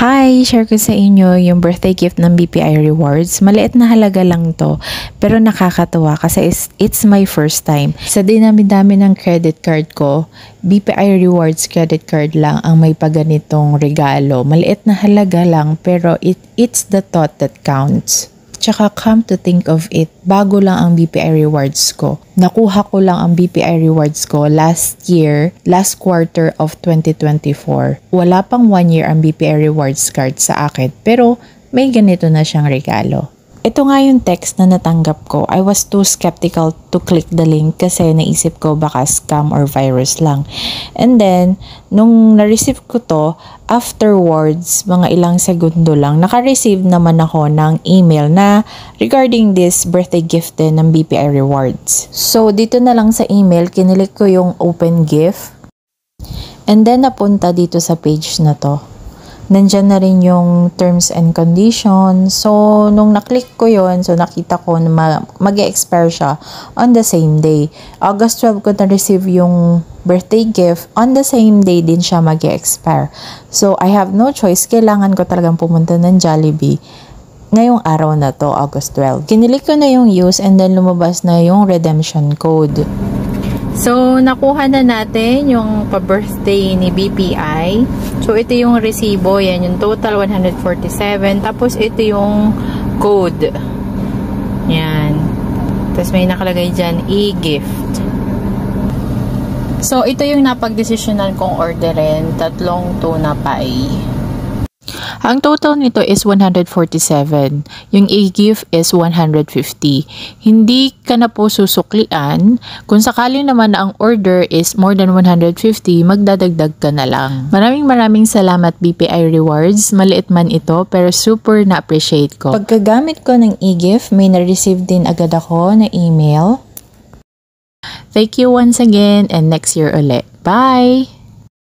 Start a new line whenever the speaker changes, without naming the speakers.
Hi! Share ko sa inyo yung birthday gift ng BPI Rewards. Maliit na halaga lang to, pero nakakatuwa kasi it's my first time. Sa dinami-dami ng credit card ko, BPI Rewards credit card lang ang may paganitong regalo. Maliit na halaga lang, pero it's the thought that counts. Tsaka come to think of it, bago lang ang BPI Rewards ko. Nakuha ko lang ang BPI Rewards ko last quarter of 2024. Wala pang 1 year ang BPI Rewards card sa akin, pero may ganito na siyang regalo. Ito nga yung text na natanggap ko. I was too skeptical to click the link kasi naisip ko baka scam or virus lang. And then, nung na-receive ko to, afterwards, mga ilang segundo lang, naka-receive naman ako ng email na regarding this birthday gift din ng BPI Rewards. So, dito na lang sa email, kinilik ko yung open gift. And then, napunta dito sa page na to. Nandyan na rin yung terms and conditions. So, nung naklik ko yon, so nakita ko na mag-expire siya on the same day. August 12 ko na-receive yung birthday gift. On the same day din siya mag-expire. So, I have no choice. Kailangan ko talagang pumunta ng Jollibee ngayong araw na to, August 12. Kinilik ko na yung use and then lumabas na yung redemption code. So, nakuha na natin yung pa-birthday ni BPI. So, ito yung resibo. Yan, yung total 147. Tapos, ito yung code. Yan. Tapos, may nakalagay dyan, e-gift. So, ito yung napag-desisyonan kong orderin. 3 tuna pie. Ang total nito is 147. Yung e-gift is 150. Hindi ka na po susuklian. Kung sakali naman na ang order is more than 150, magdadagdag ka na lang. Maraming salamat BPI Rewards. Maliit man ito, pero super na-appreciate ko. Pagkagamit ko ng e-gift, may na-receive din agad ako na email. Thank you once again and next year ulit. Bye!